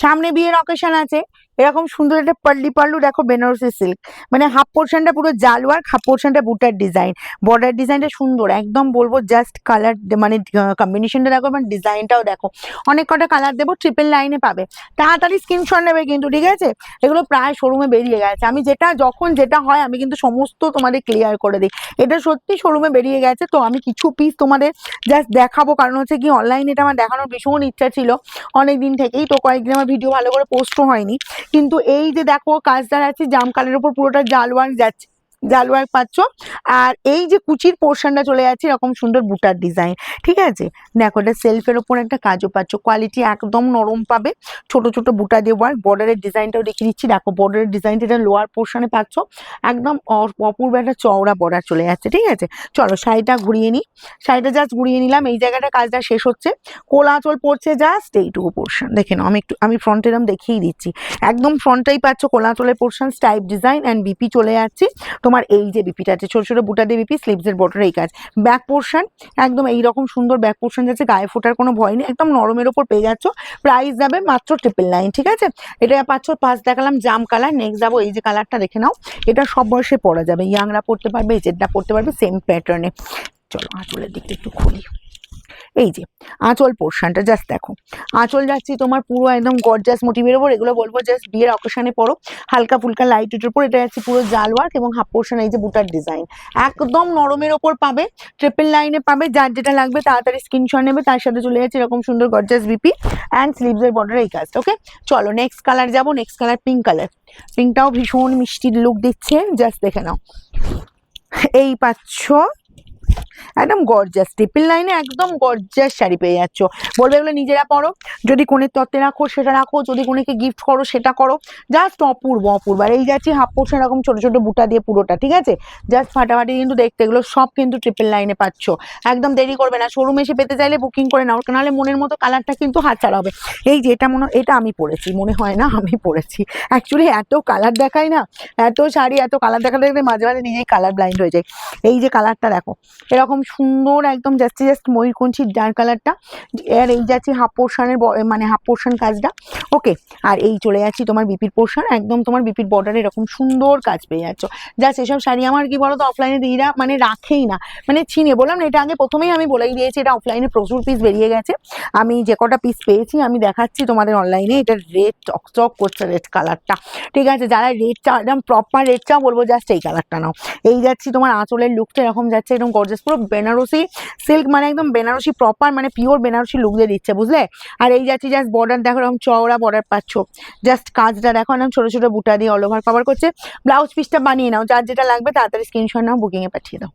সামনে বিয়ের অকেশন আছে, এরকম সুন্দর একটা পাল্লি পাল্লু দেখো বেনারসি সিল্ক, মানে হাফ পোর্শনটা পুরো জাল ওয়ার্ক, হাফ পোর্শনটা বুটার ডিজাইন, বর্ডার ডিজাইনটা সুন্দর একদম বলবো, জাস্ট কালার মানে কম্বিনেশনটা দেখো, মানে ডিজাইনটাও দেখো, অনেক কটা কালার দেবো, ট্রিপল লাইনে পাবে, তাড়াতাড়ি স্ক্রিনশট নেবে কিন্তু, ঠিক আছে? এগুলো প্রায় শোরুমে বেরিয়ে গেছে, আমি যেটা যখন যেটা হয় আমি কিন্তু সমস্ত তোমাদের ক্লিয়ার করে দিই, এটা সত্যি শোরুমে বেরিয়ে গেছে। তো আমি কিছু পিস তোমাদের জাস্ট দেখাবো, কারণ হচ্ছে কি অনলাইনে এটা আমার দেখানোর ভীষণ ইচ্ছা ছিল অনেক দিন থেকেই, তো কয়েকদিন আমার ভিডিও ভালো করে পোস্টও হয়নি। কিন্তু এই যে দেখো কাজটা আছে জাম কালের উপর পুরোটা জাল ওয়ার্ক যাচ্ছে, জাল ওয়ার্ক পাচ্ছ, আর এই যে কুচির পোর্শনটা চলে যাচ্ছে এরকম সুন্দর বুটার ডিজাইন, ঠিক আছে? দেখো এটা সেলফের ওপর একটা কাজও পাচ্ছ, কোয়ালিটি একদম নরম পাবে, ছোট ছোট বুটা দিয়ে ওয়ার্ক, বর্ডারের ডিজাইনটাও দেখিয়ে দিচ্ছি, দেখো বর্ডারের ডিজাইনটা এটা লোয়ার পোর্শনে পাচ্ছ, একদম অপূর্ব একটা চওড়া বর্ডার চলে যাচ্ছে, ঠিক আছে? চলো শাড়িটা ঘুরিয়ে নিই, শাড়িটা জাস্ট ঘুরিয়ে নিলাম, এই জায়গাটা কাজটা শেষ হচ্ছে, কোলা আঁচল পড়ছে জাস্ট এইটুকু পোর্শন, দেখে নাও, আমি ফ্রন্টে এরকম দেখিয়ে দিচ্ছি, একদম ফ্রন্টটাই পাচ্ছ কোলা আঁচলের পোর্শন, স্টাইপ ডিজাইন অ্যান্ড বিপি চলে যাচ্ছে তোমার, এই যে বিপিটা আছে ছোট ছোট বুটা দিয়ে বিপি, স্লিভসের বর্ডারে এই কাজ, ব্যাক পোর্শন একদম এইরকম সুন্দর ব্যাক পোর্শন যাচ্ছে, গায়ে ফোটার কোনো ভয় নেই, একদম নরমের ওপর পেয়ে যাচ্ছ, প্রাইস যাবে মাত্র 999, ঠিক আছে? এটা পাচ্ছ, পাঁচ দেখালাম জাম কালার, নেক্সট যাবো এই যে কালারটা দেখে নাও, এটা সব বয়সে পরা যাবে, ইয়াংরা পড়তে পারবে, এজেডরা পড়তে পারবে, সেম প্যাটার্নে। চলো আঁচলের দিকটা একটু খুলি, এই যে আঁচল পোর্শনটা জাস্ট দেখো, আঁচল যাচ্ছি তোমার পুরো একদম গর্জাস মোটিভের ওপর, এগুলো বলবো জাস্ট বিয়ের অকেশনে পরো, হালকা ফুলকা লাইট ওয়েটের উপর, এটা যাচ্ছে পুরো জাল ওয়ার্ক এবং হাফ পোর্শন এই যে বুটার ডিজাইন, একদম নরমের ওপর পাবে, ট্রিপল লাইনে পাবে, যার যেটা লাগবে তাড়াতাড়ি স্ক্রিনশট নেবে, তার সাথে চলে যাচ্ছে এরকম সুন্দর গর্জাস বিপি অ্যান্ড স্লিভসের বর্ডার এই কাজটা। ওকে চলো নেক্সট কালার যাবো, নেক্সট কালার পিঙ্ক কালার, পিঙ্কটাও ভীষণ মিষ্টির লুক দিচ্ছে, জাস্ট দেখে নাও, এই পাচ্ছ একদম গর্জাস ট্রিপল লাইনে একদম গর্জাস শাড়ি পেয়ে যাচ্ছ, বলবে এগুলো নিজেরা পরো, যদি কোণের তত্ত্বে রাখো সেটা রাখো, যদি কোণেকে গিফট করো সেটা করো, জাস্ট অপূর্ব অপূর্ব। আর এই যাচ্ছি হাফ পোর্শন এরকম ছোট ছোট বুটা দিয়ে পুরোটা, ঠিক আছে? জাস্ট ফাটাফাটি কিন্তু দেখতে, এগুলো সব কিন্তু ট্রিপল লাইনে পাচ্ছ, একদম দেরি করবে না, শোরুম এসে পেতে চাইলে বুকিং করে নাও, নাহলে মনের মতো কালারটা কিন্তু হাতছাড়া হবে। এই যে এটা এটা আমি পরেছি, মনে হয় না আমি পরেছি, অ্যাকচুয়ালি এত কালার দেখাই না, এত শাড়ি এত কালার দেখাতে দেখতে মাঝে মাঝে নিজেই কালার ব্লাইন্ড হয়ে যায়। এই যে কালারটা দেখো, এরকম সুন্দর একদম জাস্ট ময়ূরকণ্ঠীর ডার্ক কালারটা, আর এই যাচ্ছি হাফ পোর্শনের মানে হাফ পোর্শন কাজটা, ওকে? আর এই চলে যাচ্ছি তোমার বিপির পোর্শন, একদম তোমার বিপির বর্ডারে এরকম সুন্দর কাজ পেয়ে যাচ্ছ, জাস্ট এসব শাড়ি আমার কি বলতো অফলাইনে দিইরা মানে রাখেই না, মানে ছিনে, বললাম না এটা আগে প্রথমেই আমি বলেই দিয়েছি, এটা অফলাইনে প্রচুর পিস বেরিয়ে গেছে, আমি যে কটা পিস পেয়েছি আমি দেখাচ্ছি তোমাদের অনলাইনে, এটা রেড চকচক করছে রেড কালারটা, ঠিক আছে? যারা রেড চা একদম প্রপার রেড চা বলবো জাস্ট এই কালারটা নাও। এই যাচ্ছি তোমার আঁচলের লুকটা এরকম যাচ্ছে, একদম গর্জাস পুরো বেনারসি সিল্ক, মানে একদম বেনারসি প্রপার, মানে পিওর বেনারসি লুক দিয়ে দিচ্ছে, বুঝলে? আর এই যাচ্ছি জাস্ট বর্ডার দেখো, এরকম চওড়া বর্ডার পাচ্ছ, জাস্ট কাজটা দেখো একদম ছোট ছোট বুটা দিয়ে অল ওভার কভার করছে, ব্লাউজ পিসটা বানিয়ে নাও, যার যেটা লাগবে তাড়াতাড়ি স্ক্রিনশট নাও, বুকিং এ পাঠিয়ে দাও।